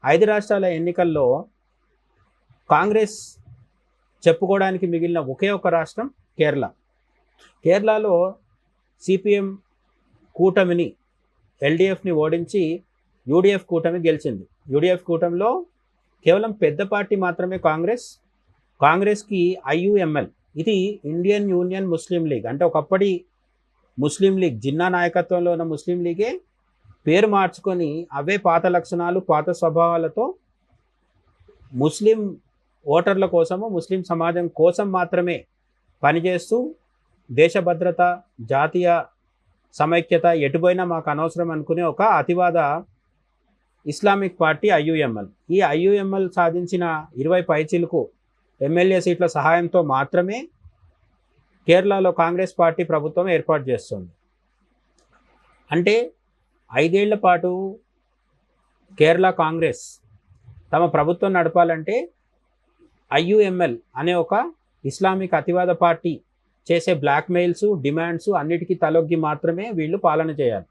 5 రాష్ట్రాల ఎన్నికల్లో కాంగ్రెస్ చెప్పుకోవడానికి మిగిలిన ఒకే ఒక రాష్ట్రం కేరళ. కేరళలో సిపిఎం కూటమిని ఎల్డిఎఫ్ని ఓడించి యూడిఎఫ్ కూటమి గెలిచింది. యూడిఎఫ్ కూటమిలో కేవలం పెద్ద పార్టీ మాత్రమే కాంగ్రెస్కి ఐయుఎంఎల్, ఇది ఇండియన్ యూనియన్ ముస్లిం లీగ్, అంటే ఒకప్పటి ముస్లిం లీగ్, జిన్నా నాయకత్వంలో ఉన్న ముస్లిం లీగే పేరు మార్చుకొని అవే పాత లక్షణాలు పాత స్వభావాలతో ముస్లిం ఓటర్ల కోసము ముస్లిం సమాజం కోసం మాత్రమే పనిచేస్తూ దేశ భద్రత జాతీయ సమైక్యత ఎటుపోయినా మాకు అనవసరం అనుకునే ఒక అతివాద ఇస్లామిక్ పార్టీ ఐయుఎంఎల్. ఈ ఐయుఎంఎల్ సాధించిన 20 పైచిలకు ఎమ్మెల్యే సీట్ల సహాయంతో మాత్రమే కేరళలో కాంగ్రెస్ పార్టీ ప్రభుత్వం ఏర్పాటు చేస్తుంది. అంటే 5 ఏళ్ల పాటు కేరళ కాంగ్రెస్ తమ ప్రభుత్వం నడపాలంటే ఐయుఎంఎల్ అనే ఒక ఇస్లామిక్ అతివాద పార్టీ చేసే బ్లాక్మెయిల్స్ డిమాండ్స్ అన్నిటికీ తలొగ్గి మాత్రమే వీళ్ళు పాలన చేయాలి.